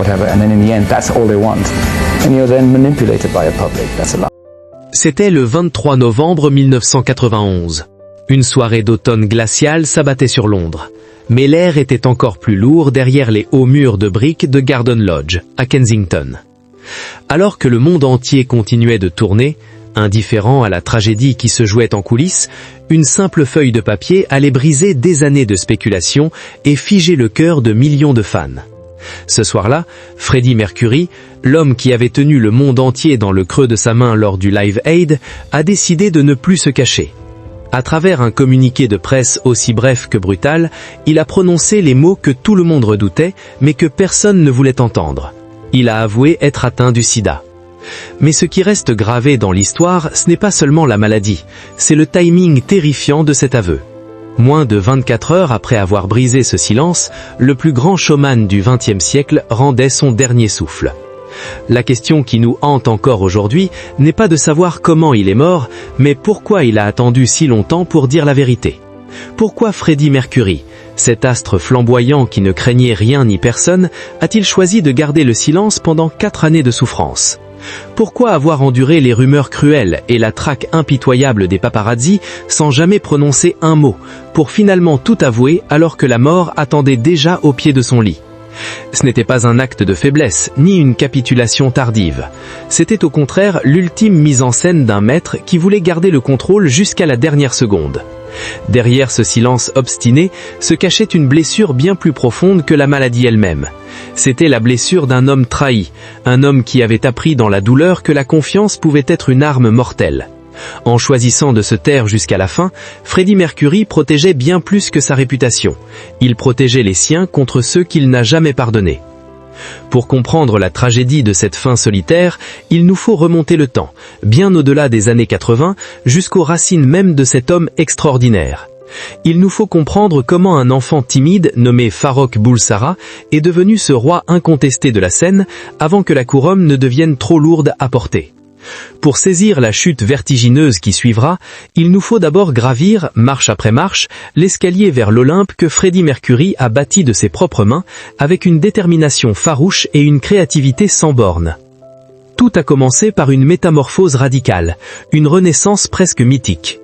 whatever, and then in the end, that's all they want. And you're then manipulated by a public. That's a lie. C'était le 23 novembre 1991. Une soirée d'automne glaciale s'abattait sur Londres. Mais l'air était encore plus lourd derrière les hauts murs de briques de Garden Lodge, à Kensington. Alors que le monde entier continuait de tourner, indifférent à la tragédie qui se jouait en coulisses, une simple feuille de papier allait briser des années de spéculation et figer le cœur de millions de fans. Ce soir-là, Freddie Mercury, l'homme qui avait tenu le monde entier dans le creux de sa main lors du Live Aid, a décidé de ne plus se cacher. À travers un communiqué de presse aussi bref que brutal, il a prononcé les mots que tout le monde redoutait, mais que personne ne voulait entendre. Il a avoué être atteint du sida. Mais ce qui reste gravé dans l'histoire, ce n'est pas seulement la maladie, c'est le timing terrifiant de cet aveu. Moins de 24 heures après avoir brisé ce silence, le plus grand showman du XXe siècle rendait son dernier souffle. La question qui nous hante encore aujourd'hui n'est pas de savoir comment il est mort, mais pourquoi il a attendu si longtemps pour dire la vérité. Pourquoi Freddie Mercury, cet astre flamboyant qui ne craignait rien ni personne, a-t-il choisi de garder le silence pendant 4 années de souffrance ? Pourquoi avoir enduré les rumeurs cruelles et la traque impitoyable des paparazzi sans jamais prononcer un mot, pour finalement tout avouer alors que la mort attendait déjà au pied de son lit ? Ce n'était pas un acte de faiblesse, ni une capitulation tardive. C'était au contraire l'ultime mise en scène d'un maître qui voulait garder le contrôle jusqu'à la dernière seconde. Derrière ce silence obstiné se cachait une blessure bien plus profonde que la maladie elle-même. C'était la blessure d'un homme trahi, un homme qui avait appris dans la douleur que la confiance pouvait être une arme mortelle. En choisissant de se taire jusqu'à la fin, Freddie Mercury protégeait bien plus que sa réputation. Il protégeait les siens contre ceux qu'il n'a jamais pardonnés. Pour comprendre la tragédie de cette fin solitaire, il nous faut remonter le temps, bien au-delà des années 80, jusqu'aux racines même de cet homme extraordinaire. Il nous faut comprendre comment un enfant timide nommé Farrokh Bulsara est devenu ce roi incontesté de la scène avant que la couronne ne devienne trop lourde à porter. Pour saisir la chute vertigineuse qui suivra, il nous faut d'abord gravir, marche après marche, l'escalier vers l'Olympe que Freddie Mercury a bâti de ses propres mains, avec une détermination farouche et une créativité sans bornes. Tout a commencé par une métamorphose radicale, une renaissance presque mythique.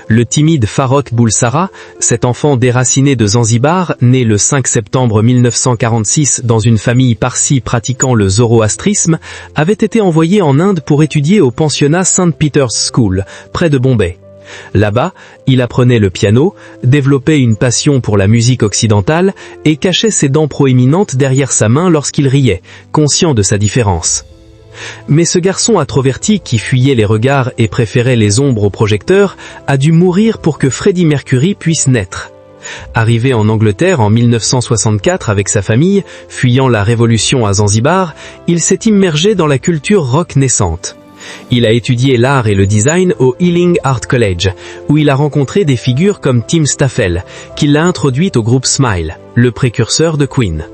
Le timide Farrokh Bulsara, cet enfant déraciné de Zanzibar, né le 5 septembre 1946 dans une famille parsie pratiquant le zoroastrisme, avait été envoyé en Inde pour étudier au pensionnat St. Peter's School, près de Bombay. Là-bas, il apprenait le piano, développait une passion pour la musique occidentale et cachait ses dents proéminentes derrière sa main lorsqu'il riait, conscient de sa différence. Mais ce garçon introverti qui fuyait les regards et préférait les ombres aux projecteurs a dû mourir pour que Freddie Mercury puisse naître. Arrivé en Angleterre en 1964 avec sa famille, fuyant la révolution à Zanzibar, il s'est immergé dans la culture rock naissante. Il a étudié l'art et le design au Ealing Art College, où il a rencontré des figures comme Tim Staffell, qui l'a introduite au groupe Smile, le précurseur de Queen.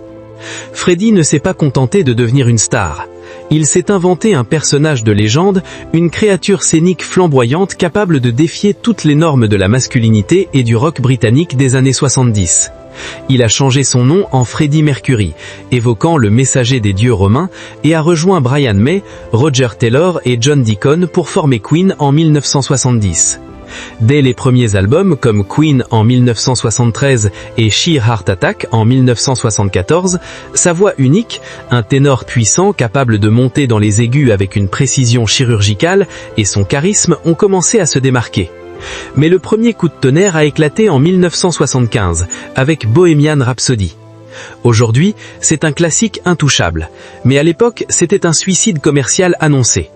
Freddie ne s'est pas contenté de devenir une star. Il s'est inventé un personnage de légende, une créature scénique flamboyante capable de défier toutes les normes de la masculinité et du rock britannique des années 70. Il a changé son nom en Freddie Mercury, évoquant le messager des dieux romains, et a rejoint Brian May, Roger Taylor et John Deacon pour former Queen en 1970. Dès les premiers albums comme Queen en 1973 et Sheer Heart Attack en 1974, sa voix unique, un ténor puissant capable de monter dans les aigus avec une précision chirurgicale et son charisme ont commencé à se démarquer. Mais le premier coup de tonnerre a éclaté en 1975 avec Bohemian Rhapsody. Aujourd'hui, c'est un classique intouchable, mais à l'époque, c'était un suicide commercial annoncé.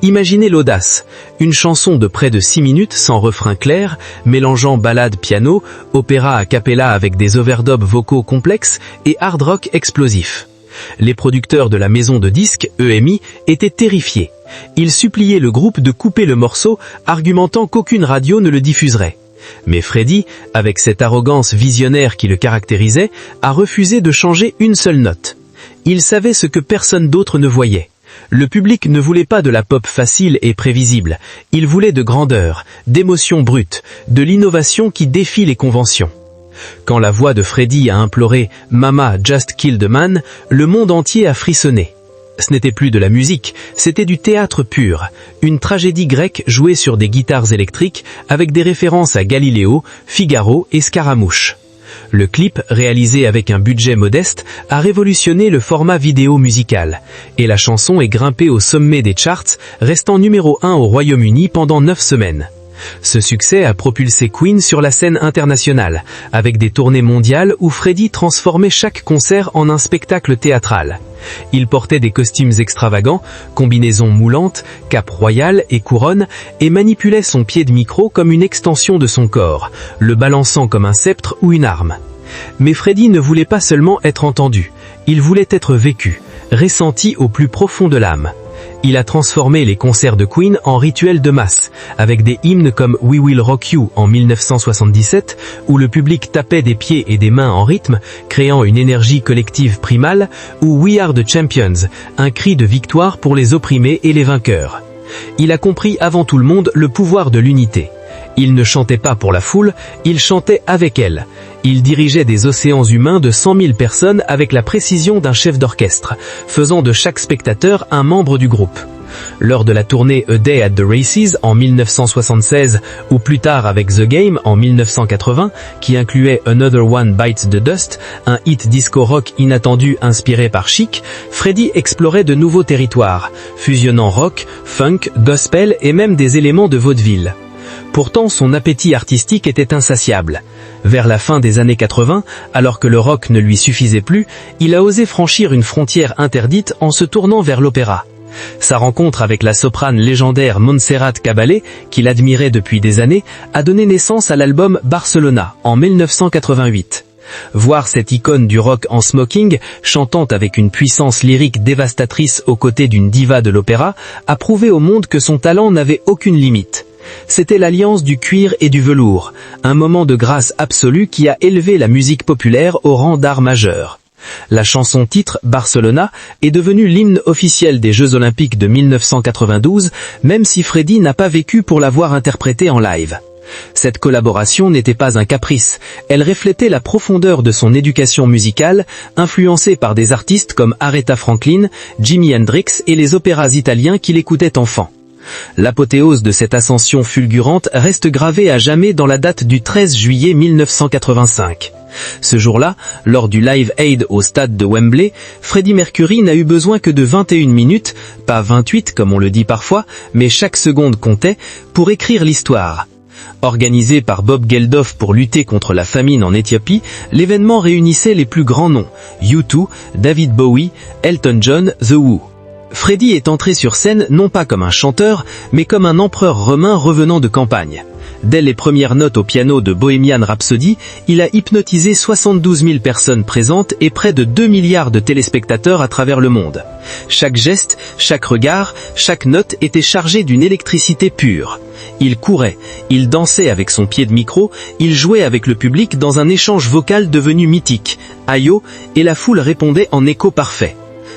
Imaginez l'audace, une chanson de près de 6 minutes sans refrain clair, mélangeant ballade piano, opéra a cappella avec des overdubs vocaux complexes et hard rock explosif. Les producteurs de la maison de disques, EMI, étaient terrifiés. Ils suppliaient le groupe de couper le morceau, argumentant qu'aucune radio ne le diffuserait. Mais Freddie, avec cette arrogance visionnaire qui le caractérisait, a refusé de changer une seule note. Il savait ce que personne d'autre ne voyait. Le public ne voulait pas de la pop facile et prévisible, il voulait de grandeur, d'émotions brutes, de l'innovation qui défie les conventions. Quand la voix de Freddie a imploré « Mama, just kill the man », le monde entier a frissonné. Ce n'était plus de la musique, c'était du théâtre pur, une tragédie grecque jouée sur des guitares électriques avec des références à Galiléo, Figaro et Scaramouche. Le clip, réalisé avec un budget modeste, a révolutionné le format vidéo musical, et la chanson est grimpée au sommet des charts, restant numéro 1 au Royaume-Uni pendant 9 semaines. Ce succès a propulsé Queen sur la scène internationale, avec des tournées mondiales où Freddie transformait chaque concert en un spectacle théâtral. Il portait des costumes extravagants, combinaisons moulantes, cape royale et couronne, et manipulait son pied de micro comme une extension de son corps, le balançant comme un sceptre ou une arme. Mais Freddie ne voulait pas seulement être entendu, il voulait être vécu, ressenti au plus profond de l'âme. Il a transformé les concerts de Queen en rituels de masse, avec des hymnes comme We Will Rock You en 1977, où le public tapait des pieds et des mains en rythme, créant une énergie collective primale, ou We Are the Champions, un cri de victoire pour les opprimés et les vainqueurs. Il a compris avant tout le monde le pouvoir de l'unité. Il ne chantait pas pour la foule, il chantait avec elle. Il dirigeait des océans humains de 100 000 personnes avec la précision d'un chef d'orchestre, faisant de chaque spectateur un membre du groupe. Lors de la tournée A Day at the Races en 1976 ou plus tard avec The Game en 1980, qui incluait Another One Bites the Dust, un hit disco-rock inattendu inspiré par Chic, Freddie explorait de nouveaux territoires, fusionnant rock, funk, gospel et même des éléments de vaudeville. Pourtant, son appétit artistique était insatiable. Vers la fin des années 80, alors que le rock ne lui suffisait plus, il a osé franchir une frontière interdite en se tournant vers l'opéra. Sa rencontre avec la soprane légendaire Montserrat Caballé, qu'il admirait depuis des années, a donné naissance à l'album Barcelona, en 1988. Voir cette icône du rock en smoking, chantant avec une puissance lyrique dévastatrice aux côtés d'une diva de l'opéra, a prouvé au monde que son talent n'avait aucune limite. C'était l'alliance du cuir et du velours, un moment de grâce absolue qui a élevé la musique populaire au rang d'art majeur. La chanson-titre Barcelona est devenue l'hymne officiel des Jeux Olympiques de 1992, même si Freddie n'a pas vécu pour l'avoir interprétée en live. Cette collaboration n'était pas un caprice, elle reflétait la profondeur de son éducation musicale, influencée par des artistes comme Aretha Franklin, Jimi Hendrix et les opéras italiens qu'il écoutait enfant. L'apothéose de cette ascension fulgurante reste gravée à jamais dans la date du 13 juillet 1985. Ce jour-là, lors du Live Aid au stade de Wembley, Freddie Mercury n'a eu besoin que de 21 minutes, pas 28 comme on le dit parfois, mais chaque seconde comptait, pour écrire l'histoire. Organisé par Bob Geldof pour lutter contre la famine en Éthiopie, l'événement réunissait les plus grands noms, U2, David Bowie, Elton John, The Who. Freddie est entré sur scène non pas comme un chanteur, mais comme un empereur romain revenant de campagne. Dès les premières notes au piano de Bohemian Rhapsody, il a hypnotisé 72 000 personnes présentes et près de 2 milliards de téléspectateurs à travers le monde. Chaque geste, chaque regard, chaque note était chargé d'une électricité pure. Il courait, il dansait avec son pied de micro, il jouait avec le public dans un échange vocal devenu mythique, Ayo, et la foule répondait en écho parfait.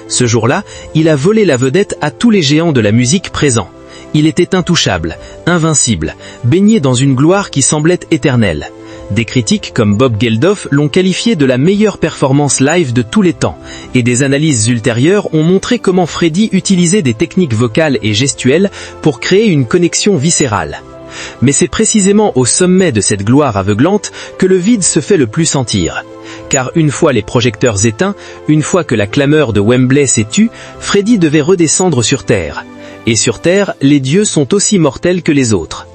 Ce jour-là, il a volé la vedette à tous les géants de la musique présents. Il était intouchable, invincible, baigné dans une gloire qui semblait éternelle. Des critiques comme Bob Geldof l'ont qualifié de la meilleure performance live de tous les temps, et des analyses ultérieures ont montré comment Freddie utilisait des techniques vocales et gestuelles pour créer une connexion viscérale. Mais c'est précisément au sommet de cette gloire aveuglante que le vide se fait le plus sentir. Car une fois les projecteurs éteints, une fois que la clameur de Wembley s'est tue, Freddie devait redescendre sur Terre. Et sur Terre, les dieux sont aussi mortels que les autres.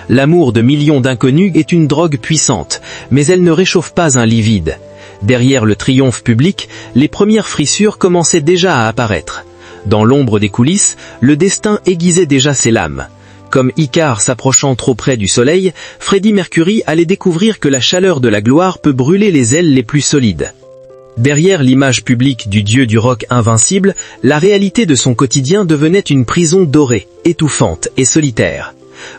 L'amour de millions d'inconnus est une drogue puissante, mais elle ne réchauffe pas un lit vide. Derrière le triomphe public, les premières frissures commençaient déjà à apparaître. Dans l'ombre des coulisses, le destin aiguisait déjà ses lames. Comme Icare s'approchant trop près du soleil, Freddie Mercury allait découvrir que la chaleur de la gloire peut brûler les ailes les plus solides. Derrière l'image publique du dieu du rock invincible, la réalité de son quotidien devenait une prison dorée, étouffante et solitaire.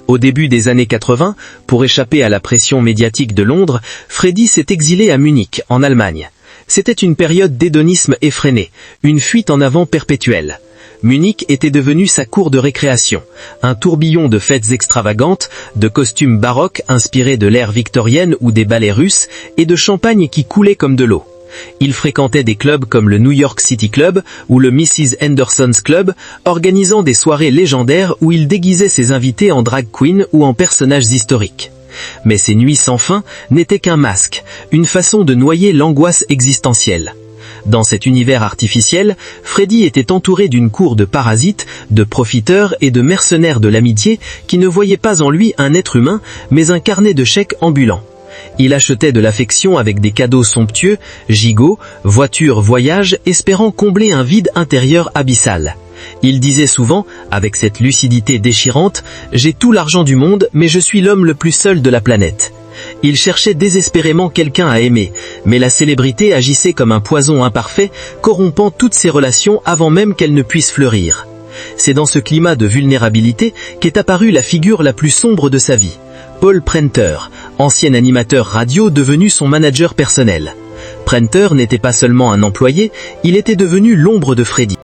Au début des années 80, pour échapper à la pression médiatique de Londres, Freddie s'est exilé à Munich, en Allemagne. C'était une période d'hédonisme effréné, une fuite en avant perpétuelle. Munich était devenu sa cour de récréation, un tourbillon de fêtes extravagantes, de costumes baroques inspirés de l'ère victorienne ou des ballets russes, et de champagne qui coulait comme de l'eau. Il fréquentait des clubs comme le New York City Club ou le Mrs. Henderson's Club, organisant des soirées légendaires où il déguisait ses invités en drag queen ou en personnages historiques. Mais ces nuits sans fin n'étaient qu'un masque, une façon de noyer l'angoisse existentielle. Dans cet univers artificiel, Freddy était entouré d'une cour de parasites, de profiteurs et de mercenaires de l'amitié qui ne voyaient pas en lui un être humain, mais un carnet de chèques ambulant. Il achetait de l'affection avec des cadeaux somptueux, gigots, voitures, voyages, espérant combler un vide intérieur abyssal. Il disait souvent, avec cette lucidité déchirante, « J'ai tout l'argent du monde, mais je suis l'homme le plus seul de la planète ». Il cherchait désespérément quelqu'un à aimer, mais la célébrité agissait comme un poison imparfait, corrompant toutes ses relations avant même qu'elles ne puissent fleurir. C'est dans ce climat de vulnérabilité qu'est apparue la figure la plus sombre de sa vie, Paul Prenter, ancien animateur radio devenu son manager personnel. Prenter n'était pas seulement un employé, il était devenu l'ombre de Freddy.